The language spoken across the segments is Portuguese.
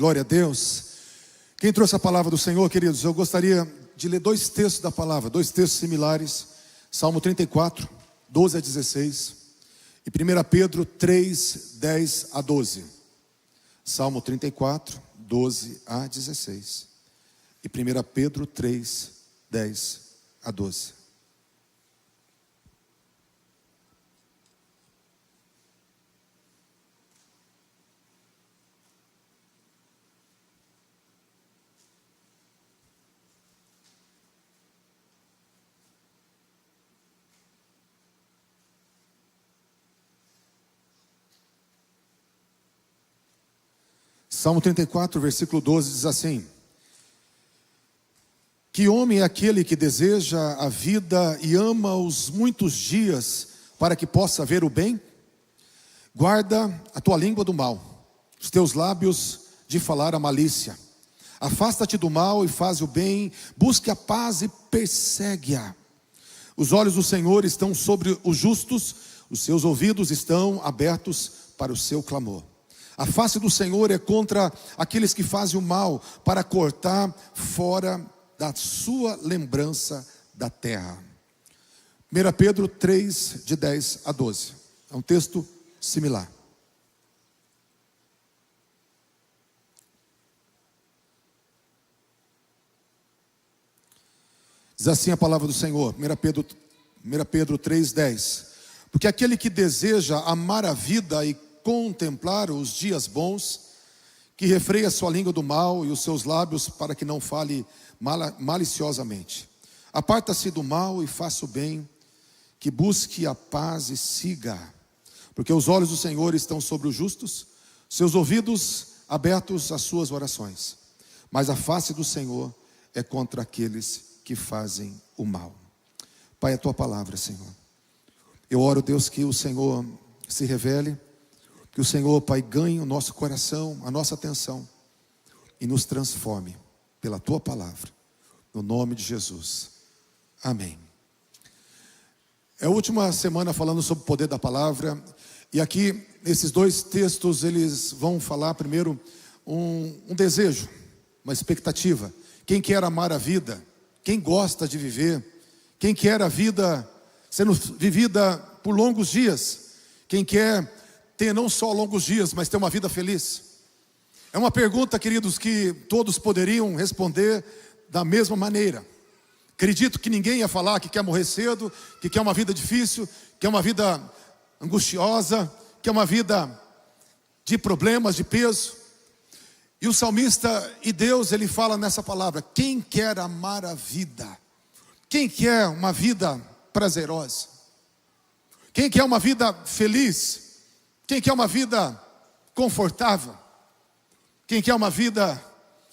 Glória a Deus. Quem trouxe a palavra do Senhor, queridos? Eu gostaria de ler dois textos da palavra, dois textos similares. Salmo 34, 12 a 16 e 1 Pedro 3, 10 a 12. Salmo 34, 12 a 16 e 1 Pedro 3, 10 a 12. Salmo 34, versículo 12 diz assim: Que homem é aquele que deseja a vida e ama os muitos dias para que possa ver o bem? Guarda a tua língua do mal, os teus lábios de falar a malícia. Afasta-te do mal e faz o bem, busque a paz e persegue-a. Os olhos do Senhor estão sobre os justos, os seus ouvidos estão abertos para o seu clamor. A face do Senhor é contra aqueles que fazem o mal, para cortar fora da sua lembrança da terra. 1 Pedro 3, de 10 a 12. É um texto similar. Diz assim a palavra do Senhor, 1 Pedro 3, 10. Porque aquele que deseja amar a vida e contemplar os dias bons, que refreia sua língua do mal e os seus lábios para que não fale maliciosamente. Aparta-se do mal e faça o bem, que busque a paz e siga. Porque os olhos do Senhor estão sobre os justos, seus ouvidos abertos às suas orações. Mas a face do Senhor é contra aqueles que fazem o mal. Pai, a tua palavra, Senhor. Eu oro, Deus, que o Senhor se revele, que o Senhor, Pai, ganhe o nosso coração, a nossa atenção e nos transforme pela tua palavra, no nome de Jesus, amém. É a última semana falando sobre o poder da palavra, e aqui, nesses dois textos, eles vão falar primeiro um desejo, uma expectativa. Quem quer amar a vida, quem gosta de viver, quem quer a vida sendo vivida por longos dias, quem quer ter não só longos dias, mas ter uma vida feliz. É uma pergunta, queridos, que todos poderiam responder da mesma maneira. Acredito que ninguém ia falar que quer morrer cedo, que quer uma vida difícil, que quer uma vida angustiosa, que quer uma vida de problemas, de peso. E o salmista e Deus, ele fala nessa palavra: quem quer amar a vida? Quem quer uma vida prazerosa? Quem quer uma vida feliz? Quem quer uma vida confortável? Quem quer uma vida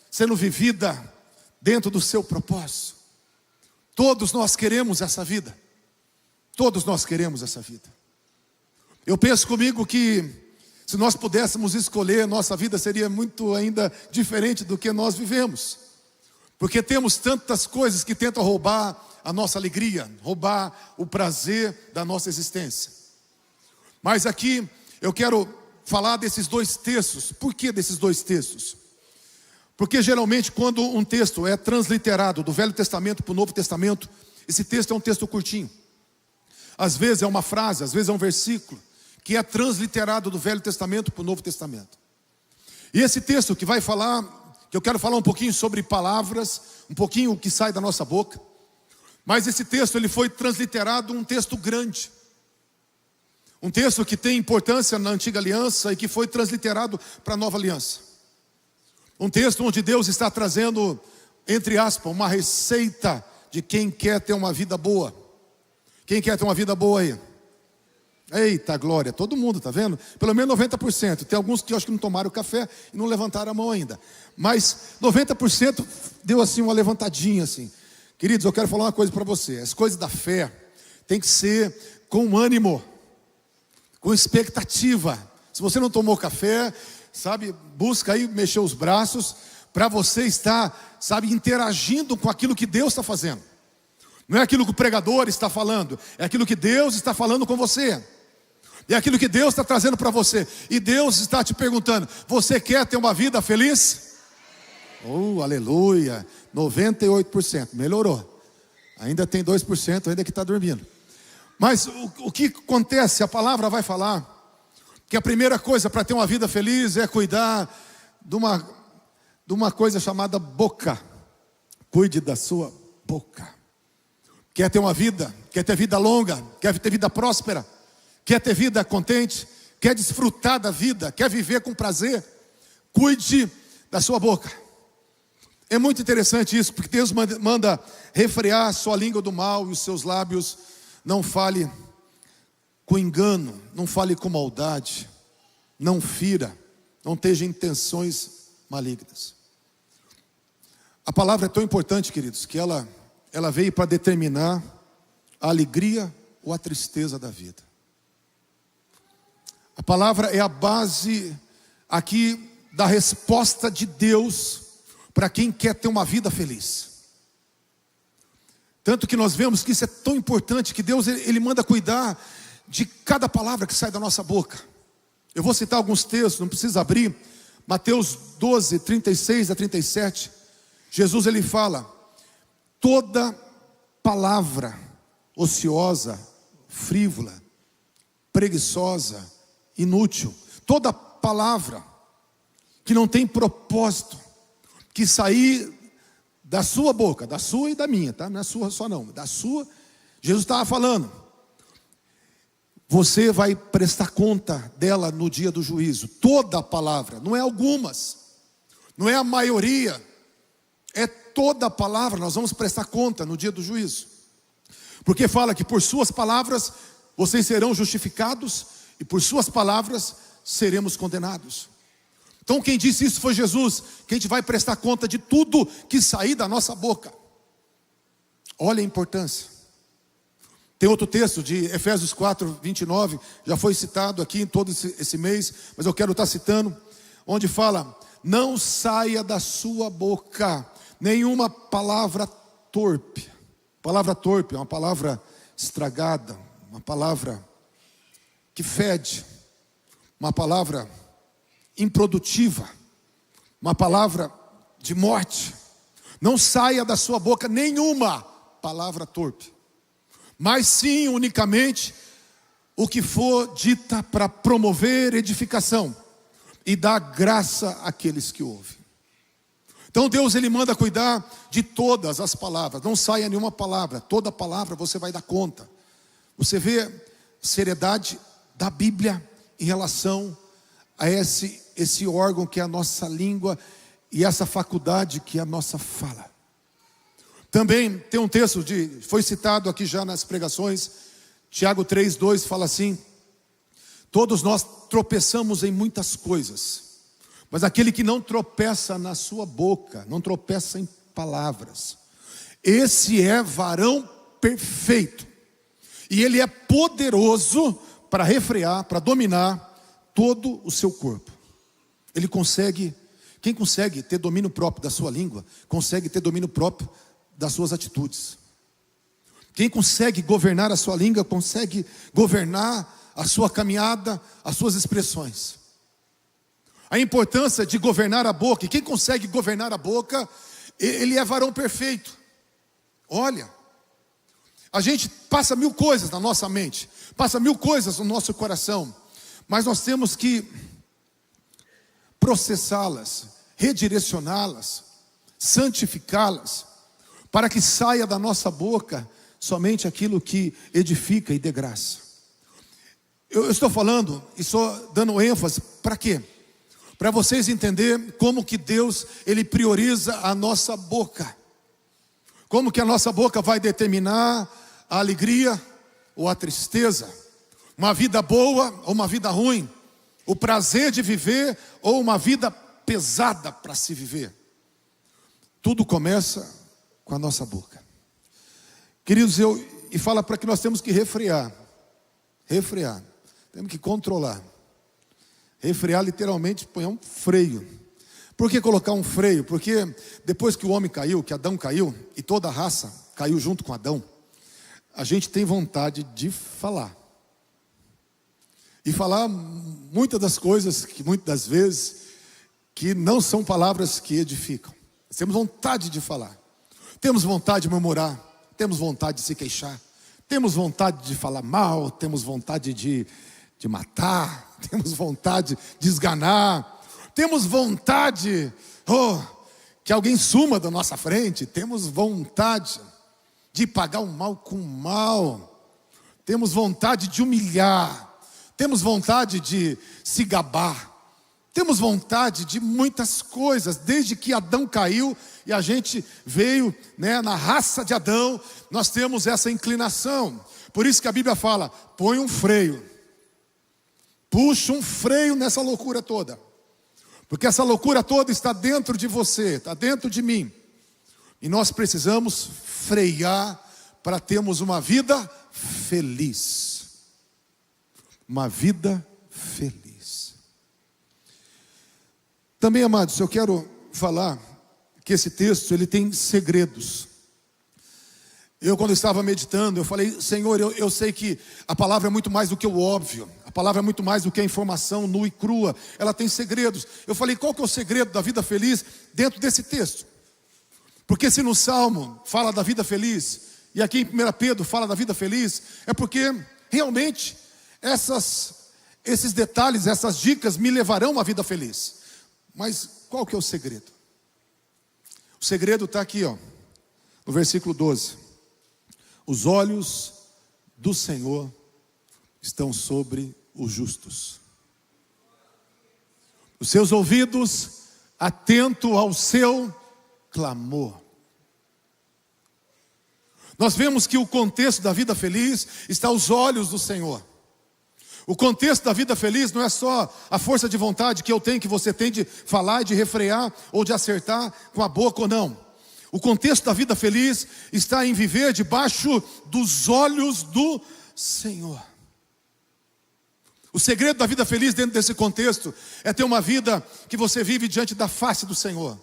sendo vivida dentro do seu propósito? Todos nós queremos essa vida. Todos nós queremos essa vida. Eu penso comigo que se nós pudéssemos escolher, nossa vida seria muito ainda diferente do que nós vivemos. Porque temos tantas coisas que tentam roubar a nossa alegria, roubar o prazer da nossa existência. Mas aqui eu quero falar desses dois textos. Por que desses dois textos? Porque geralmente quando um texto é transliterado do Velho Testamento para o Novo Testamento, esse texto é um texto curtinho. Às vezes é uma frase, às vezes é um versículo, que é transliterado do Velho Testamento para o Novo Testamento. E esse texto que vai falar, que eu quero falar um pouquinho sobre palavras, um pouquinho o que sai da nossa boca. Mas esse texto, ele foi transliterado, um texto grande. Um texto que tem importância na antiga aliança e que foi transliterado para a nova aliança. Um texto onde Deus está trazendo, entre aspas, uma receita de quem quer ter uma vida boa. Quem quer ter uma vida boa aí? Eita glória, todo mundo, tá vendo? Pelo menos 90%. Tem alguns que eu acho que não tomaram café e não levantaram a mão ainda. Mas 90% deu assim uma levantadinha assim. Queridos, eu quero falar uma coisa para você. As coisas da fé tem que ser com ânimo, com expectativa. Se você não tomou café, sabe, busca aí mexer os braços para você estar, sabe, interagindo com aquilo que Deus está fazendo. Não é aquilo que o pregador está falando, é aquilo que Deus está falando com você. E é aquilo que Deus está trazendo para você. E Deus está te perguntando: você quer ter uma vida feliz? Oh, aleluia, 98%, melhorou. Ainda tem 2% ainda que está dormindo. Mas o que acontece? A palavra vai falar que a primeira coisa para ter uma vida feliz é cuidar de uma coisa chamada boca. Cuide da sua boca. Quer ter uma vida, quer ter vida longa, quer ter vida próspera, quer ter vida contente, quer desfrutar da vida, quer viver com prazer, cuide da sua boca. É muito interessante isso, porque Deus manda refrear a sua língua do mal e os seus lábios. Não fale com engano, não fale com maldade, não fira, não tenha intenções malignas. A palavra é tão importante, queridos, que ela veio para determinar a alegria ou a tristeza da vida. A palavra é a base aqui da resposta de Deus para quem quer ter uma vida feliz. Tanto que nós vemos que isso é tão importante, que Deus ele manda cuidar de cada palavra que sai da nossa boca. Eu vou citar alguns textos, não precisa abrir. Mateus 12, 36 a 37. Jesus ele fala: toda palavra ociosa, frívola, preguiçosa, inútil, toda palavra que não tem propósito, que sair da sua boca, da sua e da minha, tá? Não é sua só não, da sua. Jesus estava falando, você vai prestar conta dela no dia do juízo. Toda palavra, não é algumas, não é a maioria, é toda a palavra. Nós vamos prestar conta no dia do juízo, porque fala que por suas palavras vocês serão justificados e por suas palavras seremos condenados. Então quem disse isso foi Jesus, que a gente vai prestar conta de tudo que sair da nossa boca. Olha a importância. Tem outro texto de Efésios 4, 29, já foi citado aqui em todo esse mês, mas eu quero estar citando, onde fala: não saia da sua boca nenhuma palavra torpe. Palavra torpe é uma palavra estragada, uma palavra que fede, uma palavra improdutiva, uma palavra de morte. Não saia da sua boca nenhuma palavra torpe, mas sim unicamente o que for dita para promover edificação e dar graça àqueles que ouvem. Então Deus ele manda cuidar de todas as palavras. Não saia nenhuma palavra, toda palavra você vai dar conta. Você vê a seriedade da Bíblia em relação a esse órgão que é a nossa língua e essa faculdade que é a nossa fala. Também tem um texto foi citado aqui já nas pregações, Tiago 3:2 fala assim: todos nós tropeçamos em muitas coisas, mas aquele que não tropeça na sua boca, não tropeça em palavras, esse é varão perfeito, e ele é poderoso para refrear, para dominar todo o seu corpo. Ele consegue, quem consegue ter domínio próprio da sua língua, consegue ter domínio próprio das suas atitudes. Quem consegue governar a sua língua, consegue governar a sua caminhada, as suas expressões. A importância de governar a boca, e quem consegue governar a boca, ele é varão perfeito. Olha, a gente passa 1000 coisas na nossa mente, passa 1000 coisas no nosso coração, mas nós temos que processá-las, redirecioná-las, santificá-las, para que saia da nossa boca somente aquilo que edifica e dê graça. Eu estou falando e estou dando ênfase para quê? Para vocês entenderem como que Deus ele prioriza a nossa boca. Como que a nossa boca vai determinar a alegria ou a tristeza, uma vida boa ou uma vida ruim, o prazer de viver ou uma vida pesada para se viver. Tudo começa com a nossa boca. Queridos, e fala para que nós temos que refrear, temos que controlar. Refrear literalmente põe um freio. Por que colocar um freio? Porque depois que o homem caiu, que Adão caiu, e toda a raça caiu junto com Adão, a gente tem vontade de falar. e falar muitas das coisas, que muitas das vezes, que não são palavras que edificam. Temos vontade de falar, temos vontade de murmurar, temos vontade de se queixar, temos vontade de falar mal, temos vontade de matar, temos vontade de esganar, temos vontade que alguém suma da nossa frente, temos vontade de pagar o mal com o mal, temos vontade de humilhar, temos vontade de se gabar, temos vontade de muitas coisas. Desde que Adão caiu e a gente veio, na raça de Adão, nós temos essa inclinação. Por isso que a Bíblia fala: põe um freio, puxa um freio nessa loucura toda, porque essa loucura toda está dentro de você, está dentro de mim, e nós precisamos frear para termos uma vida feliz. Uma vida feliz. Também, amados, eu quero falar que esse texto, ele tem segredos. Quando eu estava meditando, eu falei: Senhor, eu sei que a palavra é muito mais do que o óbvio, a palavra é muito mais do que a informação nua e crua, ela tem segredos. Eu falei: qual que é o segredo da vida feliz dentro desse texto? Porque se no Salmo fala da vida feliz, e aqui em 1 Pedro fala da vida feliz, é porque realmente esses detalhes, essas dicas me levarão a uma vida feliz. Mas qual que é o segredo? O segredo está aqui, no versículo 12. Os olhos do Senhor estão sobre os justos, os seus ouvidos atentos ao seu clamor. Nós vemos que o contexto da vida feliz está aos olhos do Senhor. O contexto da vida feliz não é só a força de vontade que eu tenho, que você tem de falar, de refrear ou de acertar com a boca ou não. O contexto da vida feliz está em viver debaixo dos olhos do Senhor. O segredo da vida feliz dentro desse contexto é ter uma vida que você vive diante da face do Senhor.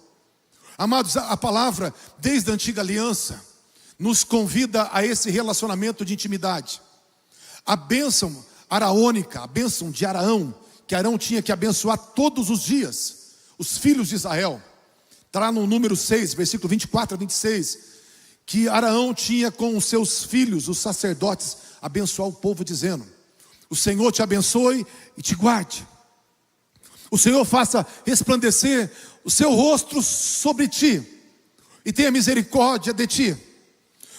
Amados, a palavra, desde a antiga aliança, nos convida a esse relacionamento de intimidade. A bênção araônica, a bênção de Araão, que Arão tinha que abençoar todos os dias os filhos de Israel. Está lá no número 6, versículo 24 a 26, que Araão tinha com os seus filhos, os sacerdotes, abençoar o povo, dizendo: o Senhor te abençoe e te guarde. O Senhor faça resplandecer o seu rosto sobre ti e tenha misericórdia de ti.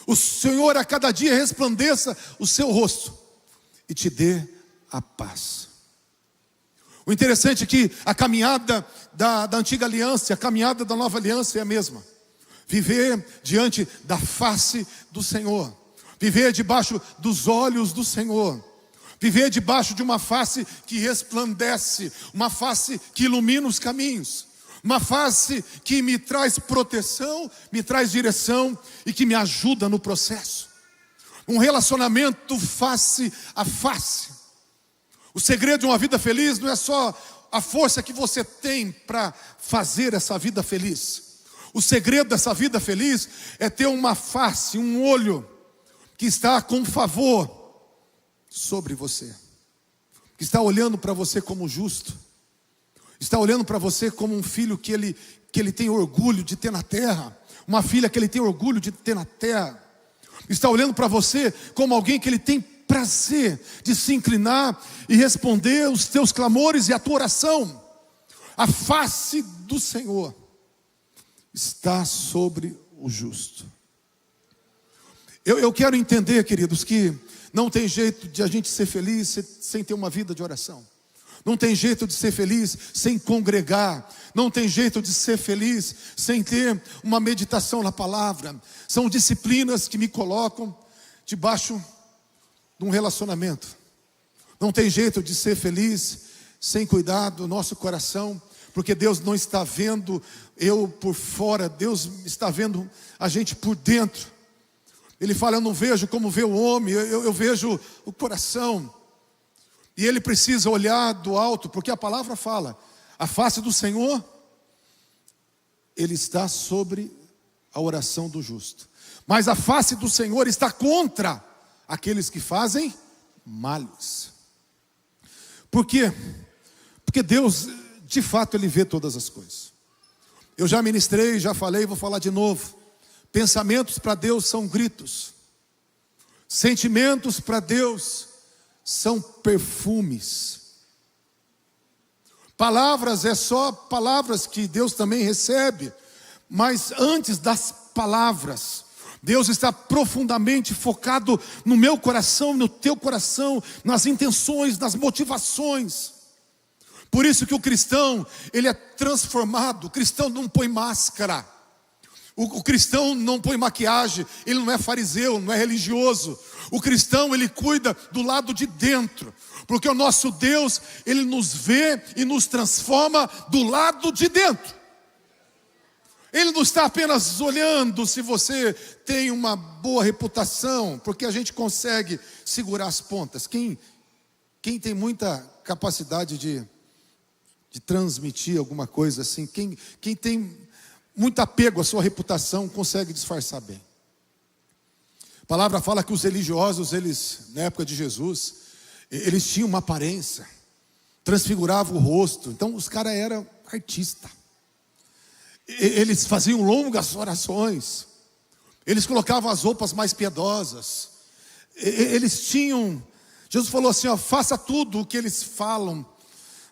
O Senhor a cada dia resplandeça o seu rosto e te dê a paz. O interessante é que a caminhada da antiga aliança, a caminhada da nova aliança é a mesma. Viver diante da face do Senhor, viver debaixo dos olhos do Senhor, viver debaixo de uma face que resplandece, uma face que ilumina os caminhos, uma face que me traz proteção, me traz direção e que me ajuda no processo. Um relacionamento face a face. O segredo de uma vida feliz não é só a força que você tem para fazer essa vida feliz. O segredo dessa vida feliz é ter uma face, um olho que está com favor sobre você, que está olhando para você como justo, está olhando para você como um filho que ele tem orgulho de ter na terra, uma filha que ele tem orgulho de ter na terra. Está olhando para você como alguém que ele tem prazer de se inclinar e responder os teus clamores e a tua oração. A face do Senhor está sobre o justo. Eu quero entender, queridos, que não tem jeito de a gente ser feliz sem ter uma vida de oração. Não tem jeito de ser feliz sem congregar. Não tem jeito de ser feliz sem ter uma meditação na palavra. São disciplinas que me colocam debaixo de um relacionamento. Não tem jeito de ser feliz sem cuidar do nosso coração, porque Deus não está vendo eu por fora, Deus está vendo a gente por dentro. Ele fala: eu não vejo como vê o homem, eu vejo o coração. E ele precisa olhar do alto, porque a palavra fala: a face do Senhor, ele está sobre a oração do justo, mas a face do Senhor está contra aqueles que fazem males. Por quê? Porque Deus, de fato, Ele vê todas as coisas. Eu já ministrei, já falei, vou falar de novo. Pensamentos para Deus são gritos. Sentimentos para Deus são perfumes. Palavras é só palavras que Deus também recebe. Mas antes das palavras, Deus está profundamente focado no meu coração, no teu coração, nas intenções, nas motivações. Por isso que o cristão, ele é transformado. O cristão não põe máscara. O cristão não põe maquiagem. Ele não é fariseu, não é religioso. O cristão, ele cuida do lado de dentro. Porque o nosso Deus, ele nos vê e nos transforma do lado de dentro. Ele não está apenas olhando se você tem uma boa reputação, porque a gente consegue segurar as pontas. Quem tem muita capacidade de transmitir alguma coisa assim, quem tem muito apego à sua reputação, consegue disfarçar bem. A palavra fala que os religiosos, eles, na época de Jesus, eles tinham uma aparência, transfiguravam o rosto. Então os caras eram artistas. Eles faziam longas orações. Eles colocavam as roupas mais piedosas. Eles tinham... Jesus falou assim, ó, faça tudo o que eles falam,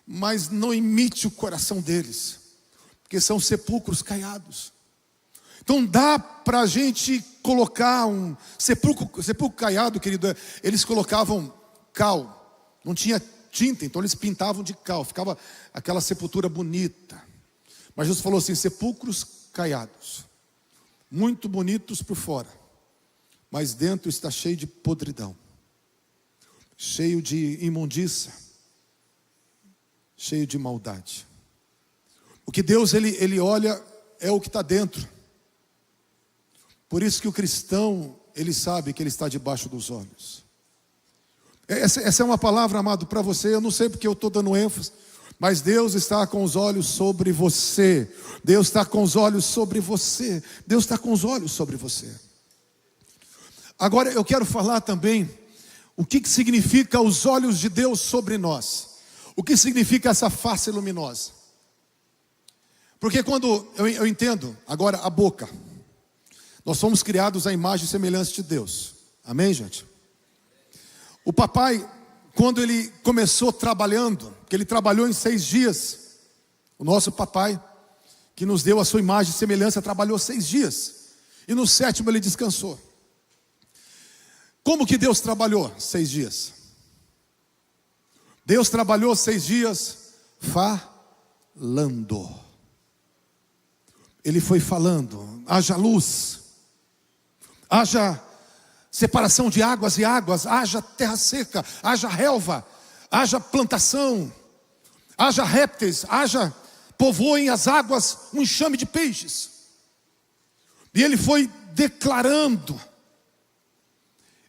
mas não imite o coração deles, porque são sepulcros caiados. Então dá para a gente colocar um sepulcro caiado, querido. Eles colocavam cal, não tinha tinta, então eles pintavam de cal, ficava aquela sepultura bonita. Mas Jesus falou assim, sepulcros caiados, muito bonitos por fora, mas dentro está cheio de podridão, cheio de imundícia, cheio de maldade. O que Deus ele olha é o que está dentro. Por isso que o cristão, ele sabe que ele está debaixo dos olhos. Essa é uma palavra, amado, para você. Eu não sei porque eu estou dando ênfase, mas Deus está com os olhos sobre você. Deus está com os olhos sobre você. Deus está com os olhos sobre você. Agora eu quero falar também o que significa os olhos de Deus sobre nós. O que significa essa face luminosa? Porque quando eu entendo agora a boca, nós fomos criados à imagem e semelhança de Deus. Amém, gente? O papai, quando ele começou trabalhando, que ele trabalhou em 6 dias, o nosso papai, que nos deu a sua imagem e semelhança, trabalhou 6 dias, e no 7º ele descansou. Como que Deus trabalhou 6 dias? Deus trabalhou 6 dias falando. Ele foi falando, haja luz, haja separação de águas e águas, haja terra seca, haja relva, haja plantação, haja répteis, haja povoem as águas um enxame de peixes. E ele foi declarando,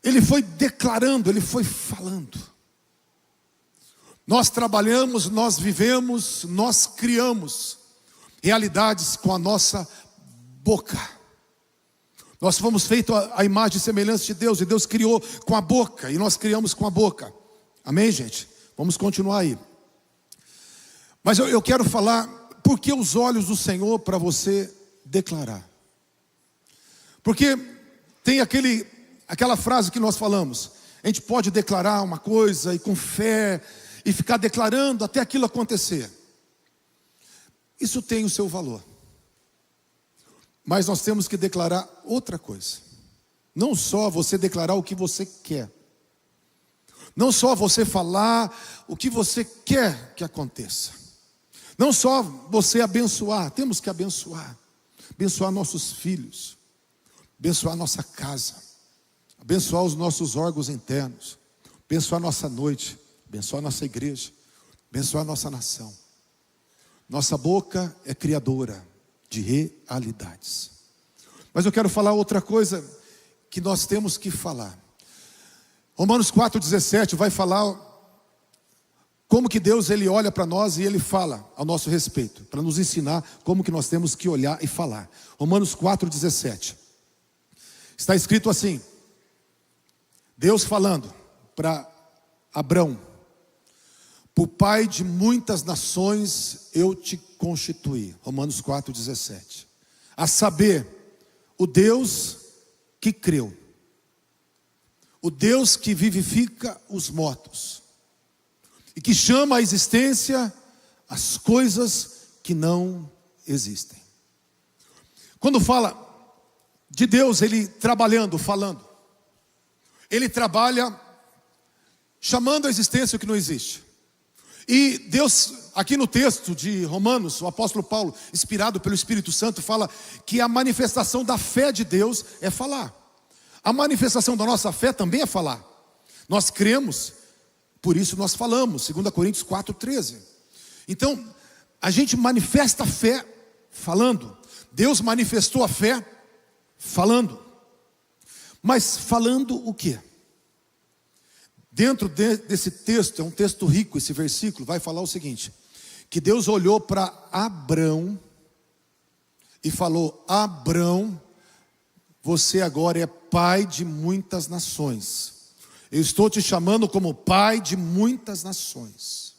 ele foi falando. Nós trabalhamos, nós vivemos, nós criamos realidades com a nossa boca. Nós fomos feitos à imagem e semelhança de Deus, e Deus criou com a boca, e nós criamos com a boca. Amém, gente? Vamos continuar aí. Mas eu quero falar, por que os olhos do Senhor para você declarar? Porque tem aquela frase que nós falamos, a gente pode declarar uma coisa e com fé, e ficar declarando até aquilo acontecer. Isso tem o seu valor. Mas nós temos que declarar outra coisa. Não só você declarar o que você quer. Não só você falar o que você quer que aconteça. Não só você abençoar, temos que abençoar. Abençoar nossos filhos. Abençoar nossa casa. Abençoar os nossos órgãos internos. Abençoar nossa noite. Abençoar nossa igreja. Abençoar nossa nação. Nossa boca é criadora de realidades. Mas eu quero falar outra coisa que nós temos que falar. Romanos 4,17 vai falar como que Deus ele olha para nós e ele fala ao nosso respeito, para nos ensinar como que nós temos que olhar e falar. Romanos 4,17 está escrito assim: Deus falando para Abrão: por pai de muitas nações eu te constituí. Romanos 4,17. A saber, o Deus que creu, o Deus que vivifica os mortos, e que chama à existência as coisas que não existem. Quando fala de Deus, Ele trabalhando, falando, Ele trabalha chamando à existência o que não existe. E Deus, aqui no texto de Romanos, o apóstolo Paulo, inspirado pelo Espírito Santo, fala que a manifestação da fé de Deus é falar. A manifestação da nossa fé também é falar. Nós cremos, por isso nós falamos, 2 Coríntios 4,13. Então, a gente manifesta a fé falando. Deus manifestou a fé falando. Mas falando o quê? Dentro desse texto, é um texto rico, esse versículo vai falar o seguinte: que Deus olhou para Abrão e falou: Abrão, você agora é pai de muitas nações. Eu estou te chamando como pai de muitas nações.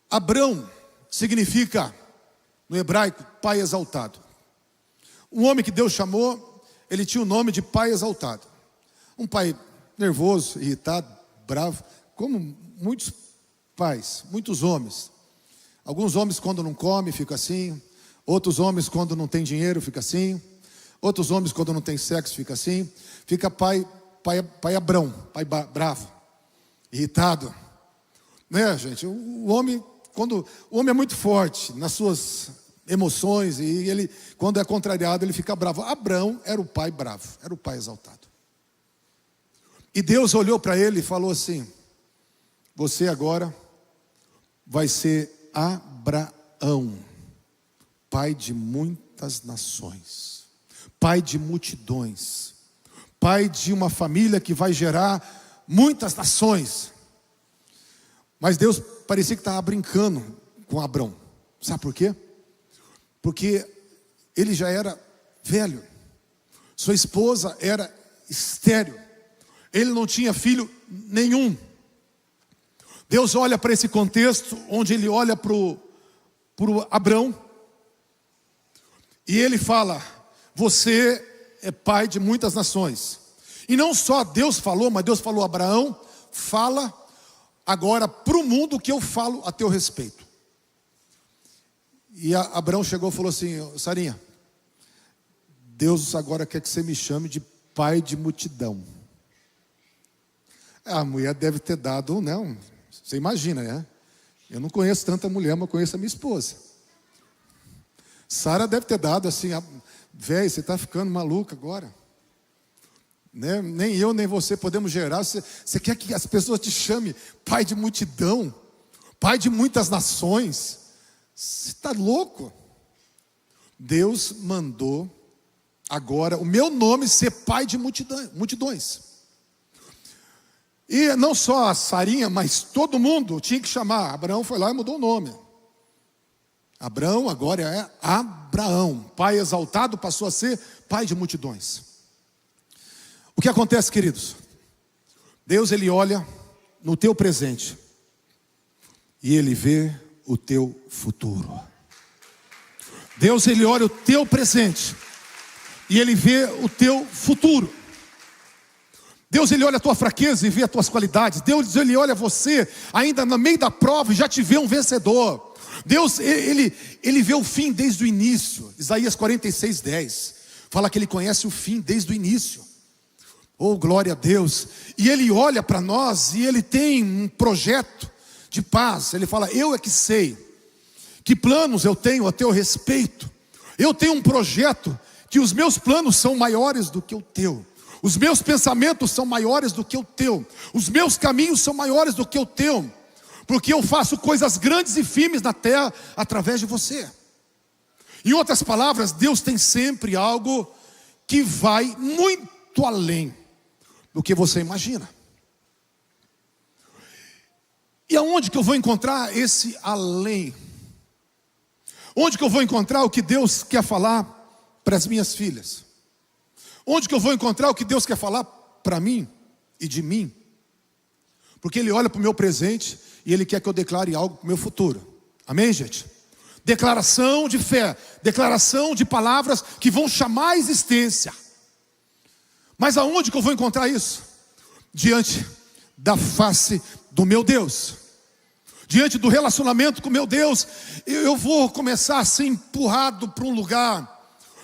Abrão significa, no hebraico, pai exaltado. Um homem que Deus chamou, ele tinha o nome de pai exaltado. Um pai nervoso, irritado, bravo, como muitos pais, muitos homens. Alguns homens quando não comem ficam assim, outros homens quando não tem dinheiro fica assim, outros homens quando não tem sexo fica assim. Fica pai Abrão, pai bravo, irritado, né, gente? O homem, quando o homem é muito forte nas suas emoções, e ele, quando é contrariado, ele fica bravo. Abrão era o pai bravo, era o pai exaltado. E Deus olhou para ele e falou assim: você agora vai ser Abraão, pai de muitas nações, pai de multidões, pai de uma família que vai gerar muitas nações. Mas Deus parecia que estava brincando com Abrão. Sabe por quê? Porque ele já era velho, sua esposa era estéril, ele não tinha filho nenhum. Deus olha para esse contexto, onde ele olha para o Abrão, e ele fala: você é pai de muitas nações. E não só Deus falou, mas Deus falou: Abraão, fala agora para o mundo que eu falo a teu respeito. E Abraão chegou e falou assim: Sarinha, Deus agora quer que você me chame de pai de multidão. A mulher deve ter dado, né? Você imagina, né? Eu não conheço tanta mulher, mas conheço a minha esposa. Sara deve ter dado assim: velho, você está ficando maluca agora, né? Nem eu nem você podemos gerar. Você quer que as pessoas te chamem pai de multidão, pai de muitas nações? Você está louco? Deus mandou agora o meu nome ser pai de multidões. E não só a Sarinha, mas todo mundo tinha que chamar. Abraão foi lá e mudou o nome. Abraão agora é Abraão, pai exaltado, passou a ser pai de multidões. O que acontece, queridos? Deus, ele olha no teu presente e ele vê o teu futuro. Deus, ele olha o teu presente e ele vê o teu futuro. Deus, ele olha a tua fraqueza e vê as tuas qualidades. Deus, ele olha você ainda no meio da prova e já te vê um vencedor. Deus, ele vê o fim desde o início. Isaías 46:10 fala que ele conhece o fim desde o início. Oh, glória a Deus. E ele olha para nós e ele tem um projeto de paz. Ele fala: eu é que sei que planos eu tenho a teu respeito. Eu tenho um projeto que os meus planos são maiores do que o teu. Os meus pensamentos são maiores do que o teu. Os meus caminhos são maiores do que o teu. Porque eu faço coisas grandes e firmes na terra através de você. Em outras palavras, Deus tem sempre algo que vai muito além do que você imagina. E aonde que eu vou encontrar esse além? Onde que eu vou encontrar o que Deus quer falar para as minhas filhas? Onde que eu vou encontrar o que Deus quer falar para mim e de mim? Porque Ele olha para o meu presente e Ele quer que eu declare algo para o meu futuro. Amém, gente? Declaração de fé, declaração de palavras que vão chamar a existência. Mas aonde que eu vou encontrar isso? Diante da face do meu Deus. Diante do relacionamento com meu Deus, eu vou começar a ser empurrado para um lugar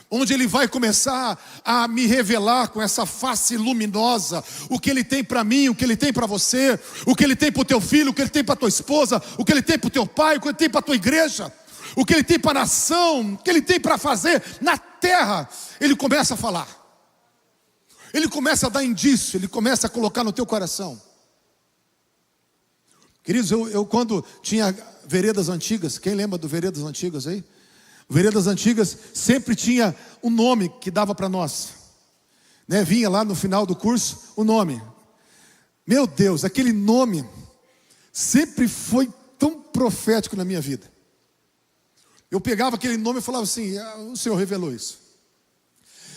onde Ele vai começar a me revelar com essa face luminosa, o que Ele tem para mim, o que Ele tem para você, o que Ele tem para o teu filho, o que Ele tem para a tua esposa, o que Ele tem para o teu pai, o que Ele tem para a tua igreja, o que Ele tem para a nação, o que Ele tem para fazer na terra. Ele começa a falar, Ele começa a dar indício, Ele começa a colocar no teu coração. Queridos, eu quando tinha veredas antigas, quem lembra do veredas antigas aí? Veredas antigas sempre tinha um nome que dava para nós, né? Vinha lá no final do curso o nome. Meu Deus, aquele nome sempre foi tão profético na minha vida. Eu pegava aquele nome e falava assim: o Senhor revelou isso.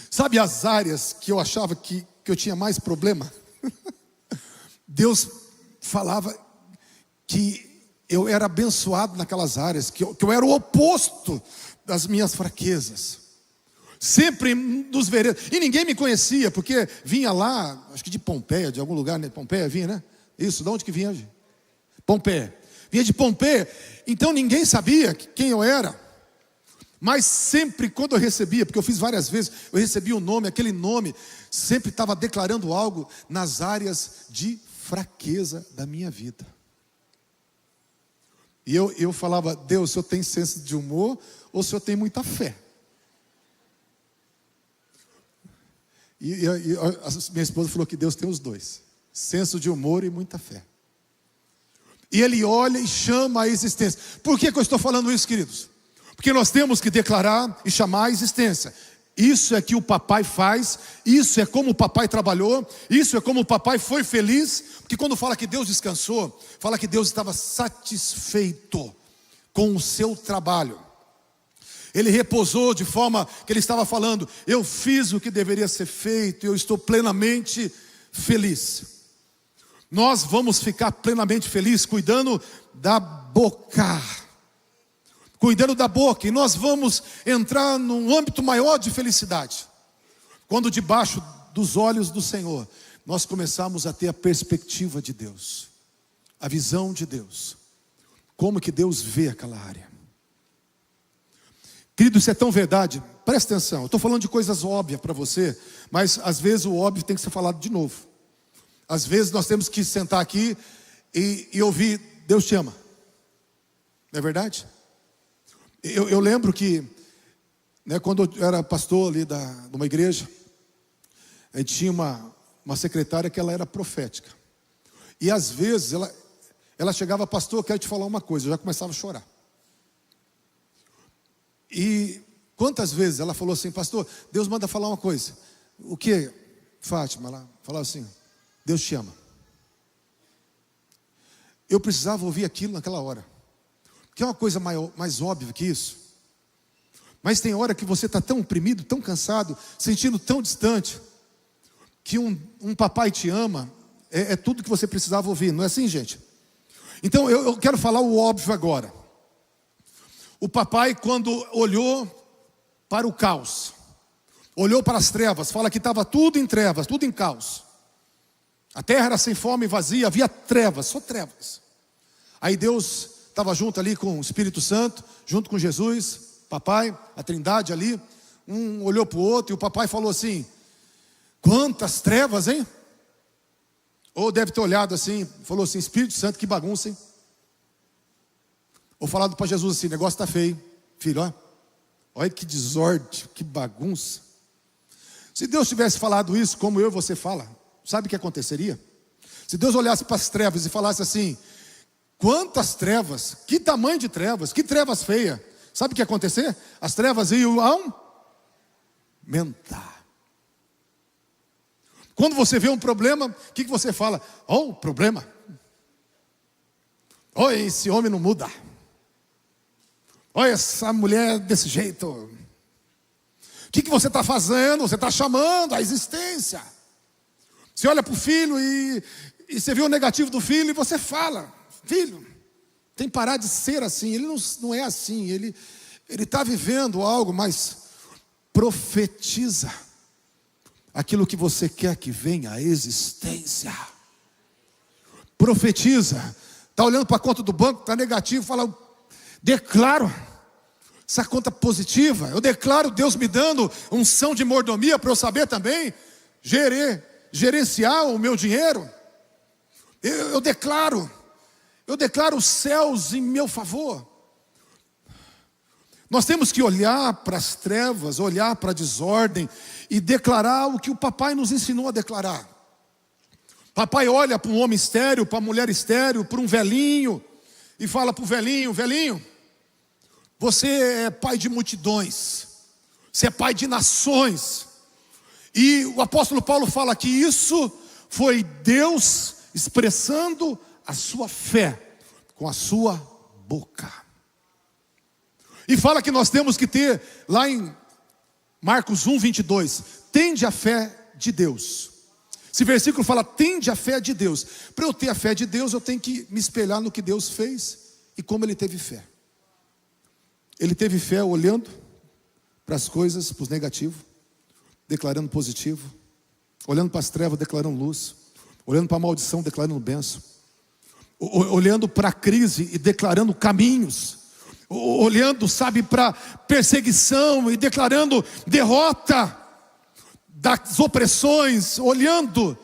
Sabe as áreas que eu achava que eu tinha mais problema? Deus falava que eu era abençoado naquelas áreas, que eu era o oposto das minhas fraquezas. Sempre nos veredas. E ninguém me conhecia, porque vinha lá, acho que de Pompeia, de algum lugar, né? Pompeia vinha, né? Isso, de onde que vinha? Pompeia. Vinha de Pompeia. Então ninguém sabia quem eu era. Mas sempre quando eu recebia, porque eu fiz várias vezes, eu recebia um nome, aquele nome sempre estava declarando algo nas áreas de fraqueza da minha vida. E eu falava: Deus, o Senhor tem senso de humor ou o Senhor tem muita fé? E a minha esposa falou que Deus tem os dois: senso de humor e muita fé. E Ele olha e chama a existência. Por que eu estou falando isso, queridos? Porque nós temos que declarar e chamar a existência. Isso é que o papai faz, isso é como o papai trabalhou, isso é como o papai foi feliz. Porque quando fala que Deus descansou, fala que Deus estava satisfeito com o seu trabalho. Ele repousou de forma que Ele estava falando: eu fiz o que deveria ser feito, eu estou plenamente feliz. Nós vamos ficar plenamente felizes cuidando da boca. Cuidando da boca, e nós vamos entrar num âmbito maior de felicidade quando debaixo dos olhos do Senhor nós começarmos a ter a perspectiva de Deus, a visão de Deus, como que Deus vê aquela área. Querido, isso é tão verdade. Presta atenção, eu estou falando de coisas óbvias para você, mas às vezes o óbvio tem que ser falado de novo. Às vezes nós temos que sentar aqui e ouvir: Deus te ama. Não é verdade? Eu lembro que, né, quando eu era pastor ali de uma igreja, a gente tinha uma secretária que ela era profética. E às vezes ela chegava: pastor, eu quero te falar uma coisa. Eu já começava a chorar. E quantas vezes ela falou assim: pastor, Deus manda falar uma coisa. O que, Fátima? Ela falava assim: Deus te ama. Eu precisava ouvir aquilo naquela hora. Que é uma coisa mais óbvia que isso. Mas tem hora que você está tão oprimido, tão cansado, sentindo tão distante, que um papai te ama, é tudo que você precisava ouvir. Não é assim, gente? Então eu quero falar o óbvio agora. O papai, quando olhou para o caos, olhou para as trevas, fala que estava tudo em trevas, tudo em caos. A terra era sem forma e vazia, havia trevas, só trevas. Aí Deus estava junto ali com o Espírito Santo, junto com Jesus, papai, a trindade ali. Um olhou para o outro e o papai falou assim: quantas trevas, hein? Ou deve ter olhado assim, falou assim: Espírito Santo, que bagunça, hein? Ou falado para Jesus assim: negócio está feio, filho, ó. Olha que desordem, que bagunça. Se Deus tivesse falado isso como eu e você fala, sabe o que aconteceria? Se Deus olhasse para as trevas e falasse assim: quantas trevas, que tamanho de trevas, que trevas feias. Sabe o que ia acontecer? As trevas iam aumentar. Quando você vê um problema, o que você fala? Oh, problema. Oh, esse homem não muda. Oh, essa mulher desse jeito. O que você está fazendo? Você está chamando a existência. Você olha para o filho e você vê o negativo do filho e você fala: filho, tem que parar de ser assim. Ele não é assim, ele está vivendo algo, mas profetiza aquilo que você quer que venha à existência. Profetiza. Está olhando para a conta do banco, está negativo, fala, declaro essa conta positiva. Eu declaro Deus me dando unção de mordomia para eu saber também gerenciar o meu dinheiro. Eu declaro os céus em meu favor. Nós temos que olhar para as trevas, olhar para a desordem e declarar o que o papai nos ensinou a declarar. Papai olha para um homem estéril, para uma mulher estéril, para um velhinho e fala para o velhinho: velhinho, você é pai de multidões, você é pai de nações. E o apóstolo Paulo fala que isso foi Deus expressando a sua fé com a sua boca. E fala que nós temos que ter, lá em Marcos 1:22, tende a fé de Deus. Esse versículo fala, tende a fé de Deus. Para eu ter a fé de Deus, eu tenho que me espelhar no que Deus fez e como ele teve fé. Ele teve fé olhando para as coisas, para os negativos, declarando positivo, olhando para as trevas, declarando luz, olhando para a maldição, declarando bênção, olhando para a crise e declarando caminhos, olhando, sabe, para perseguição e declarando derrota das opressões, olhando,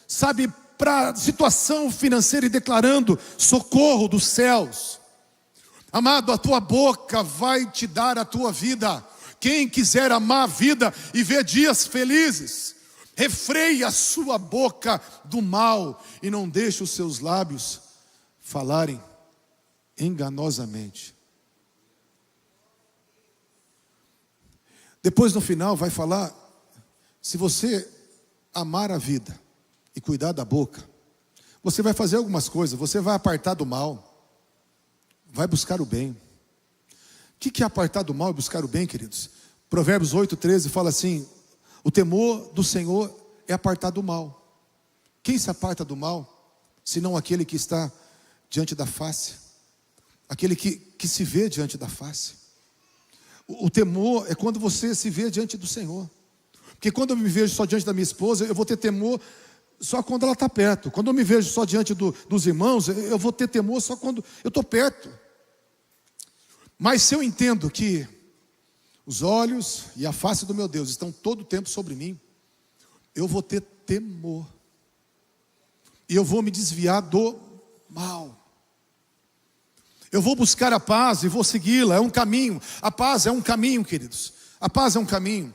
sabe, para a situação financeira e declarando socorro dos céus. Amado, a tua boca vai te dar a tua vida. Quem quiser amar a vida e ver dias felizes, refreie a sua boca do mal e não deixe os seus lábios falarem enganosamente. Depois no final vai falar, se você amar a vida e cuidar da boca, você vai fazer algumas coisas, você vai apartar do mal, vai buscar o bem. O que é apartar do mal e buscar o bem, queridos? Provérbios 8:13 fala assim, o temor do Senhor é apartar do mal. Quem se aparta do mal, senão aquele que está diante da face, aquele que se vê diante da face. O temor é quando você se vê diante do Senhor. Porque quando eu me vejo só diante da minha esposa, eu vou ter temor só quando ela está perto. Quando eu me vejo só diante dos irmãos, eu vou ter temor só quando eu estou perto. Mas se eu entendo que os olhos e a face do meu Deus estão todo o tempo sobre mim, eu vou ter temor. E eu vou me desviar do mal. Eu vou buscar a paz e vou segui-la, é um caminho. A paz é um caminho, queridos. A paz é um caminho.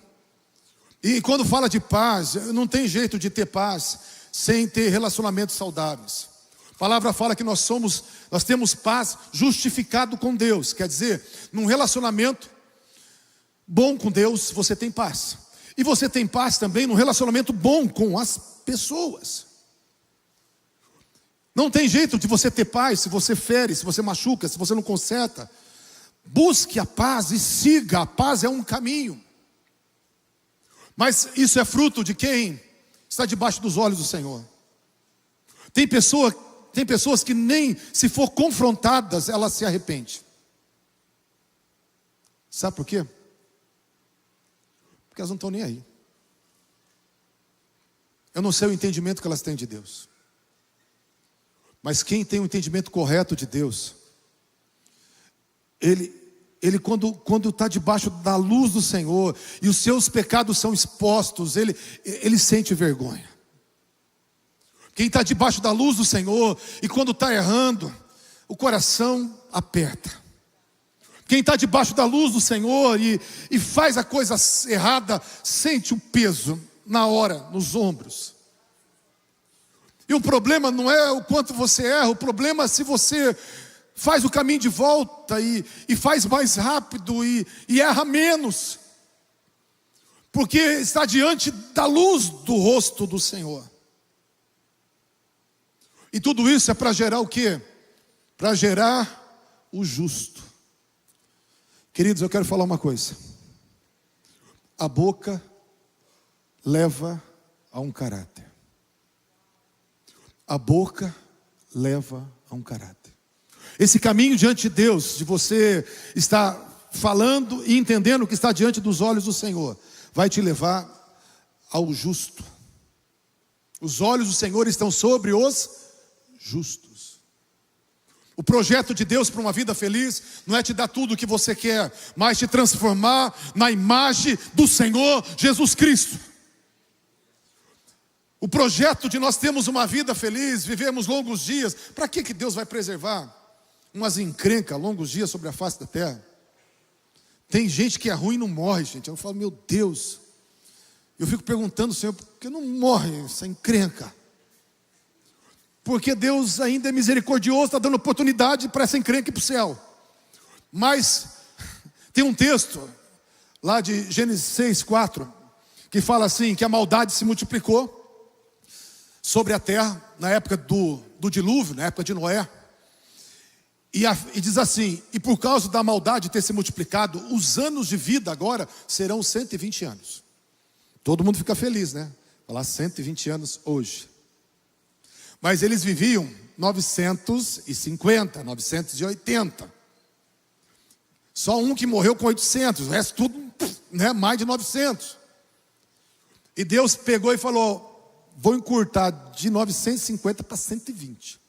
E quando fala de paz, não tem jeito de ter paz sem ter relacionamentos saudáveis. A palavra fala que nós temos paz justificado com Deus. Quer dizer, num relacionamento bom com Deus, você tem paz. E você tem paz também num relacionamento bom com as pessoas. Não tem jeito de você ter paz se você fere, se você machuca, se você não conserta. Busque a paz e siga, a paz é um caminho. Mas isso é fruto de quem está debaixo dos olhos do Senhor. Tem pessoas que nem se for confrontadas, elas se arrependem. Sabe por quê? Porque elas não estão nem aí. Eu não sei o entendimento que elas têm de Deus. Mas quem tem o entendimento correto de Deus, ele quando está debaixo da luz do Senhor, e os seus pecados são expostos, ele sente vergonha. Quem está debaixo da luz do Senhor, e quando está errando, o coração aperta. Quem está debaixo da luz do Senhor e faz a coisa errada, sente o peso na hora, nos ombros. E o problema não é o quanto você erra, o problema é se você faz o caminho de volta e faz mais rápido e erra menos. Porque está diante da luz do rosto do Senhor. E tudo isso é para gerar o quê? Para gerar o justo. Queridos, eu quero falar uma coisa. A boca leva a um caráter. A boca leva a um caráter. Esse caminho diante de Deus, de você estar falando e entendendo o que está diante dos olhos do Senhor, vai te levar ao justo. Os olhos do Senhor estão sobre os justos. O projeto de Deus para uma vida feliz não é te dar tudo o que você quer, mas te transformar na imagem do Senhor Jesus Cristo. O projeto de nós termos uma vida feliz, vivemos longos dias. Para que Deus vai preservar umas encrencas, longos dias sobre a face da terra? Tem gente que é ruim e não morre, gente. Eu falo, meu Deus. Eu fico perguntando, Senhor, por que não morre essa encrenca? Porque Deus ainda é misericordioso, está dando oportunidade para essa encrenca ir para o céu. Mas tem um texto lá de Gênesis 6:4 que fala assim, que a maldade se multiplicou sobre a terra na época do dilúvio, na época de Noé. E diz assim, e por causa da maldade ter se multiplicado, os anos de vida agora serão 120 anos. Todo mundo fica feliz, né? Falar 120 anos hoje. Mas eles viviam 950, 980. Só um que morreu com 800, o resto tudo, né, mais de 900. E Deus pegou e falou, vou encurtar de 950 para 120.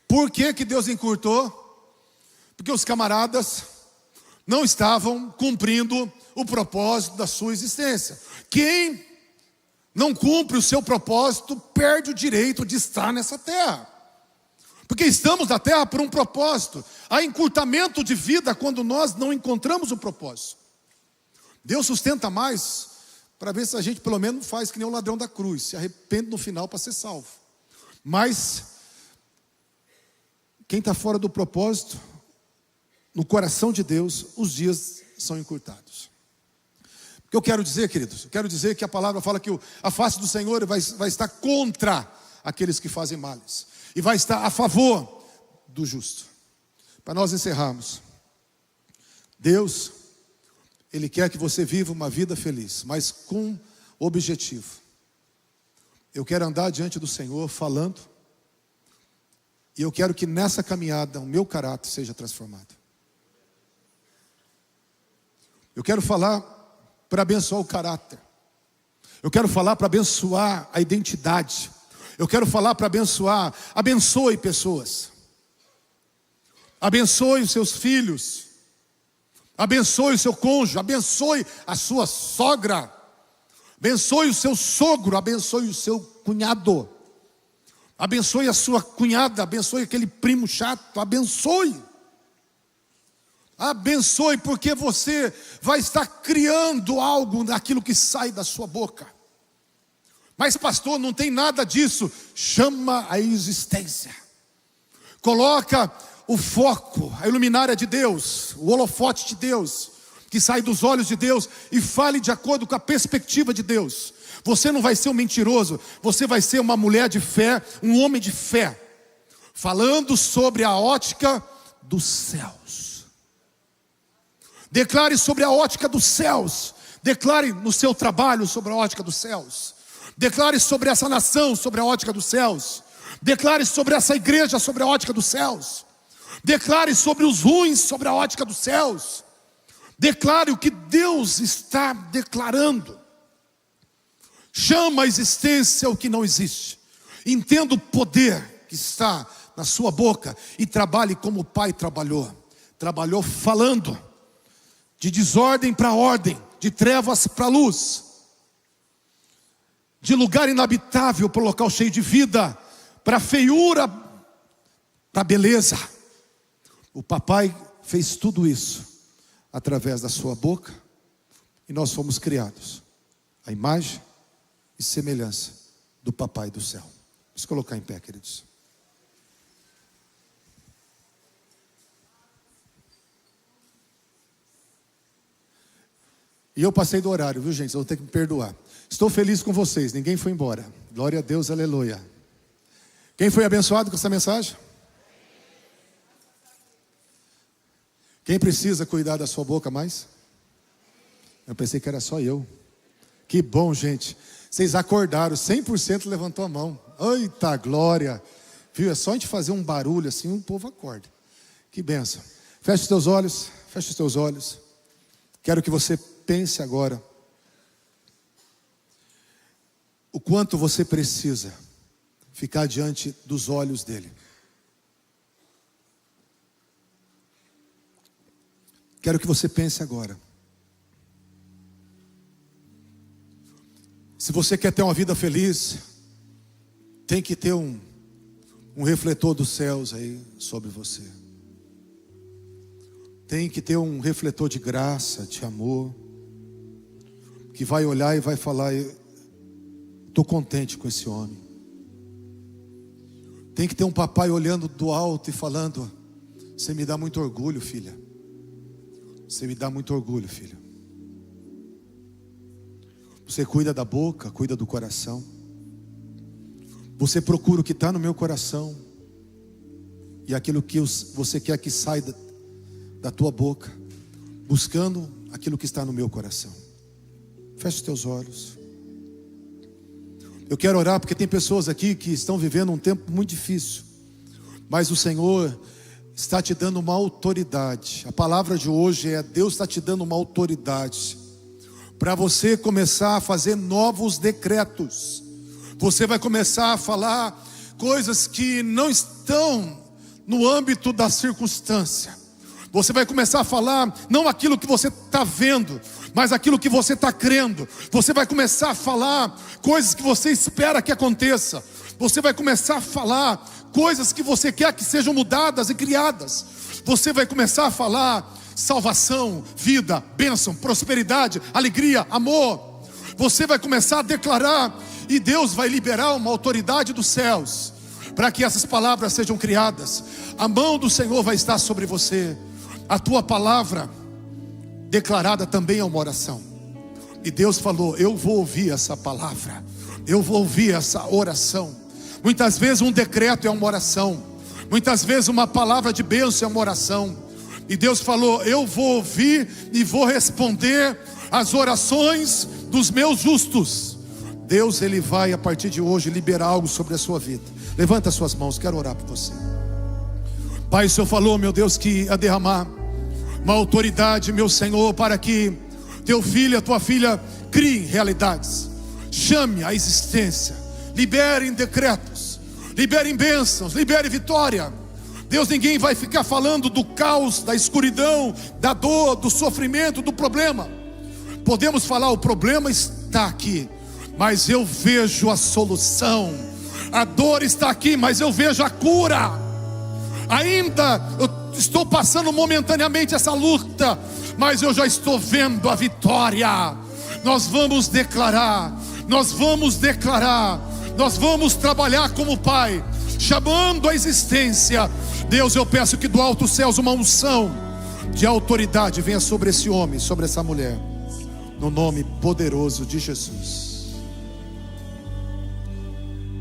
Por que Deus encurtou? Porque os camaradas não estavam cumprindo o propósito da sua existência. Quem não cumpre o seu propósito perde o direito de estar nessa terra. Porque estamos na terra por um propósito. Há encurtamento de vida quando nós não encontramos o propósito. Deus sustenta mais para ver se a gente pelo menos faz que nem o ladrão da cruz, se arrepende no final para ser salvo. Mas quem está fora do propósito, no coração de Deus, os dias são encurtados. O que eu quero dizer, queridos? Eu quero dizer que a palavra fala que a face do Senhor vai estar contra aqueles que fazem males, e vai estar a favor do justo. Para nós encerrarmos, Deus, Ele quer que você viva uma vida feliz, mas com objetivo. Eu quero andar diante do Senhor falando, e eu quero que nessa caminhada o meu caráter seja transformado. Eu quero falar para abençoar o caráter. Eu quero falar para abençoar a identidade. Eu quero falar para abençoar. Abençoe pessoas. Abençoe os seus filhos. Abençoe o seu cônjuge. Abençoe a sua sogra. Abençoe o seu sogro. Abençoe o seu cunhado. Abençoe a sua cunhada, abençoe aquele primo chato, abençoe. Abençoe, porque você vai estar criando algo naquilo que sai da sua boca. Mas pastor, não tem nada disso. Chama a existência. Coloca o foco, a iluminária de Deus, o holofote de Deus, que sai dos olhos de Deus, e fale de acordo com a perspectiva de Deus. Você não vai ser um mentiroso, você vai ser uma mulher de fé, um homem de fé, falando sobre a ótica dos céus. Declare sobre a ótica dos céus. Declare no seu trabalho sobre a ótica dos céus. Declare sobre essa nação sobre a ótica dos céus. Declare sobre essa igreja sobre a ótica dos céus. Declare sobre os ruins sobre a ótica dos céus. Declare o que Deus está declarando. Chama a existência o que não existe. Entenda o poder que está na sua boca e trabalhe como o Pai trabalhou. Trabalhou falando de desordem para ordem, de trevas para luz, de lugar inabitável para local cheio de vida, para feiura, para beleza. O papai fez tudo isso através da sua boca, e nós fomos criados à imagem e semelhança do papai do céu. Vamos colocar em pé, queridos. E eu passei do horário, viu, gente? Eu vou ter que me perdoar. Estou feliz com vocês, ninguém foi embora. Glória a Deus, aleluia. Quem foi abençoado com essa mensagem? Quem precisa cuidar da sua boca mais? Eu pensei que era só eu. Que bom, gente. Vocês acordaram, 100% levantou a mão. Eita glória. Viu? É só a gente fazer um barulho assim, o povo acorda. Que bênção. Feche os teus olhos, feche os teus olhos. Quero que você pense agora o quanto você precisa ficar diante dos olhos dele. Quero que você pense agora. Se você quer ter uma vida feliz, tem que ter um refletor dos céus aí sobre você. Tem que ter um refletor de graça, de amor, que vai olhar e vai falar: estou contente com esse homem. Tem que ter um papai olhando do alto e falando: você me dá muito orgulho, filha. Você me dá muito orgulho, filho. Você cuida da boca, cuida do coração. Você procura o que está no meu coração. E aquilo que você quer que saia da tua boca, buscando aquilo que está no meu coração. Feche os teus olhos. Eu quero orar porque tem pessoas aqui que estão vivendo um tempo muito difícil, mas o Senhor está te dando uma autoridade. A palavra de hoje é: Deus está te dando uma autoridade para você começar a fazer novos decretos. Você vai começar a falar coisas que não estão no âmbito da circunstância. Você vai começar a falar não aquilo que você está vendo, mas aquilo que você está crendo. Você vai começar a falar coisas que você espera que aconteça. Você vai começar a falar coisas que você quer que sejam mudadas e criadas. Você vai começar a falar salvação, vida, bênção, prosperidade, alegria, amor. Você vai começar a declarar, e Deus vai liberar uma autoridade dos céus para que essas palavras sejam criadas. A mão do Senhor vai estar sobre você. A tua palavra declarada também é uma oração. E Deus falou: eu vou ouvir essa palavra, eu vou ouvir essa oração. Muitas vezes um decreto é uma oração, muitas vezes uma palavra de bênção é uma oração. E Deus falou: eu vou ouvir e vou responder as orações dos meus justos. Deus, Ele vai a partir de hoje liberar algo sobre a sua vida. Levanta as suas mãos, quero orar por você. Pai, o Senhor falou, meu Deus, que ia derramar uma autoridade, meu Senhor, para que teu filho e a tua filha criem realidades. Chame a existência, liberem decretos, liberem bênçãos, liberem vitória. Deus, ninguém vai ficar falando do caos, da escuridão, da dor, do sofrimento, do problema. Podemos falar: o problema está aqui, mas eu vejo a solução. A dor está aqui, mas eu vejo a cura. Ainda eu estou passando momentaneamente essa luta, mas eu já estou vendo a vitória. Nós vamos declarar, nós vamos declarar, nós vamos trabalhar como Pai, chamando a existência. Deus, eu peço que do alto céus uma unção de autoridade venha sobre esse homem, sobre essa mulher, no nome poderoso de Jesus.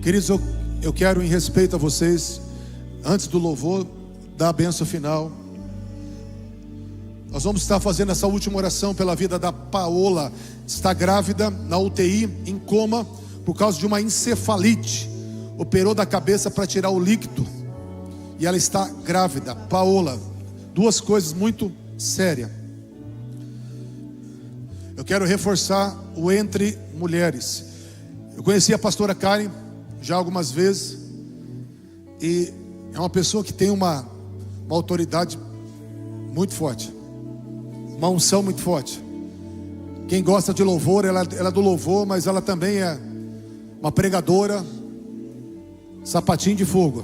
Queridos, eu quero, em respeito a vocês, antes do louvor, dar a bênção final. Nós vamos estar fazendo essa última oração pela vida da Paola. Está grávida, na UTI, em coma, por causa de uma encefalite. Operou da cabeça para tirar o líquido, e ela está grávida. Paola, duas coisas muito sérias. Eu quero reforçar o entre mulheres. Eu conheci a pastora Karen já algumas vezes, e é uma pessoa que tem uma autoridade muito forte, uma unção muito forte. Quem gosta de louvor, ela é do louvor, mas ela também é uma pregadora, sapatinho de fogo.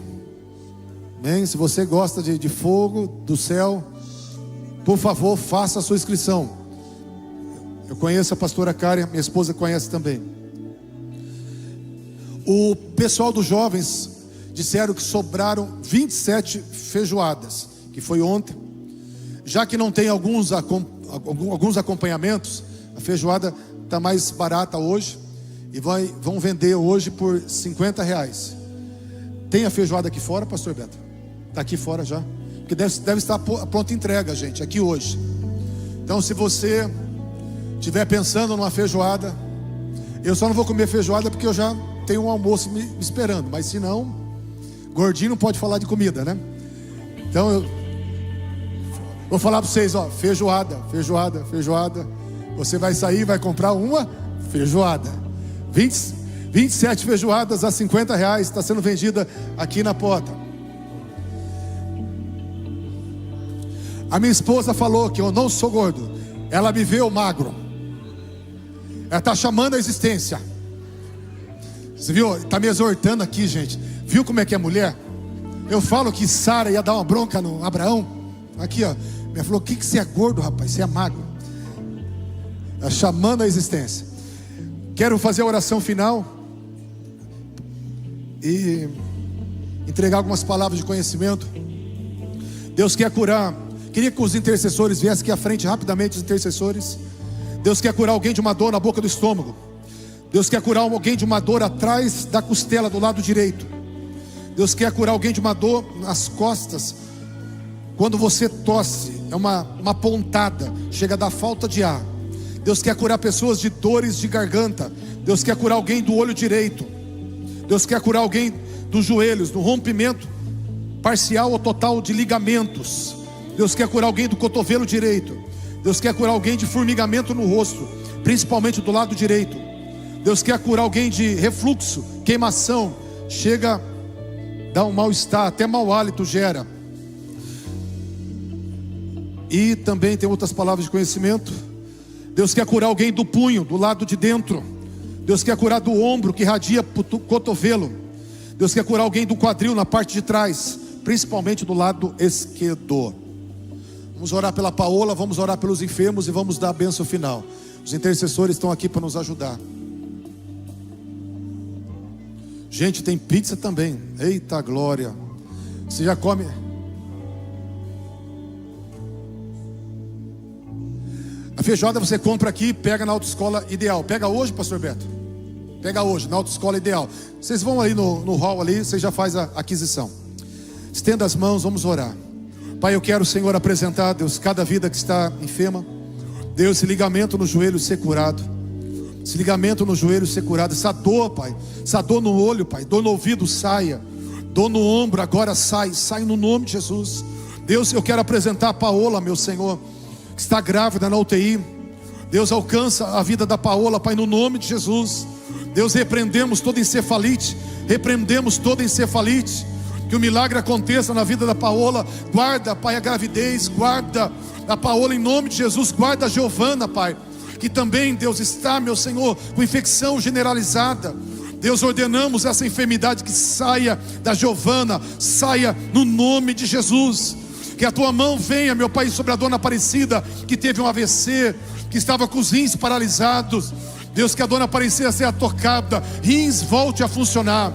Amém? Se você gosta de fogo, do céu, por favor, faça a sua inscrição. Eu conheço a pastora Karen, minha esposa conhece também. O pessoal dos jovens disseram que sobraram 27 feijoadas, que foi ontem. Já que não tem alguns acompanhamentos, a feijoada está mais barata hoje, e vão vender hoje por R$50. Tem a feijoada aqui fora, pastor Beto? Está aqui fora já? Porque deve estar a pronta entrega, gente, aqui hoje. Então, se você estiver pensando numa feijoada, eu só não vou comer feijoada porque eu já tenho um almoço me esperando, mas se não, Gordinho não pode falar de comida, né? Então eu vou falar para vocês, ó, feijoada. Você vai sair e vai comprar uma feijoada. 27 feijoadas a R$50 está sendo vendida aqui na porta. A minha esposa falou que eu não sou gordo. Ela me vê magro. Ela está chamando a existência. Você viu? Está me exortando aqui, gente. Viu como é que é mulher? Eu falo que Sara ia dar uma bronca no Abraão. Aqui, ó. Ela falou: que você é gordo, rapaz? Você é magro. Está chamando a existência. Quero fazer a oração final e entregar algumas palavras de conhecimento. Deus quer curar. Queria que os intercessores viessem aqui à frente rapidamente, os intercessores. Deus quer curar alguém de uma dor na boca do estômago. Deus quer curar alguém de uma dor atrás da costela, do lado direito. Deus quer curar alguém de uma dor nas costas. Quando você tosse, é uma pontada, chega a dar falta de ar. Deus quer curar pessoas de dores de garganta. Deus quer curar alguém do olho direito. Deus quer curar alguém dos joelhos, do rompimento parcial ou total de ligamentos. Deus quer curar alguém do cotovelo direito. Deus quer curar alguém de formigamento no rosto, principalmente do lado direito. Deus quer curar alguém de refluxo, queimação. Chega, dá um mal-estar, até mau hálito gera. E também tem outras palavras de conhecimento. Deus quer curar alguém do punho, do lado de dentro. Deus quer curar do ombro que irradia para o cotovelo. Deus quer curar alguém do quadril na parte de trás, principalmente do lado esquerdo. Vamos orar pela Paola, vamos orar pelos enfermos e vamos dar a bênção final. Os intercessores estão aqui para nos ajudar. Gente, tem pizza também. Eita glória. Você já come? A feijoada você compra aqui e pega na autoescola Ideal. Pega hoje, pastor Beto? Pega hoje, na autoescola Ideal. Vocês vão ali no hall ali, você já faz a aquisição. Estenda as mãos, vamos orar. Pai, eu quero, Senhor, apresentar, Deus, cada vida que está enferma. Deus, esse ligamento no joelho ser curado. Esse ligamento no joelho ser curado. Essa dor, Pai, essa dor no olho, Pai, dor no ouvido, saia. Dor no ombro, agora sai no nome de Jesus. Deus, eu quero apresentar a Paola, meu Senhor, que está grávida na UTI. Deus, alcança a vida da Paola, Pai, no nome de Jesus. Deus, repreendemos toda encefalite. Que o milagre aconteça na vida da Paola. Guarda, Pai, a gravidez. Guarda a Paola em nome de Jesus. Guarda a Giovana, Pai, que também, Deus, está, meu Senhor, com infecção generalizada. Deus, ordenamos essa enfermidade que saia da Giovana. Saia no nome de Jesus. Que a tua mão venha, meu Pai, sobre a dona Aparecida, que teve um AVC, que estava com os rins paralisados. Deus, que a dona Aparecida seja tocada, rins volte a funcionar.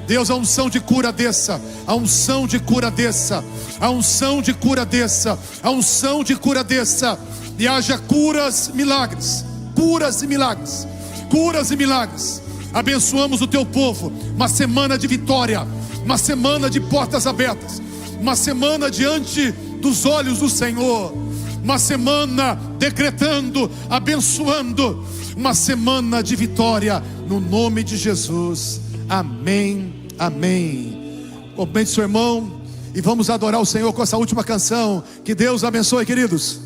Deus, a unção de cura desça, a unção de cura desça, a unção de cura desça, a unção de cura desça, e haja curas, milagres, curas e milagres, curas e milagres. Abençoamos o teu povo, uma semana de vitória, uma semana de portas abertas, uma semana diante dos olhos do Senhor, uma semana decretando, abençoando, uma semana de vitória, no nome de Jesus. Amém, amém. Cumprimente seu irmão e vamos adorar o Senhor com essa última canção. Que Deus abençoe, queridos.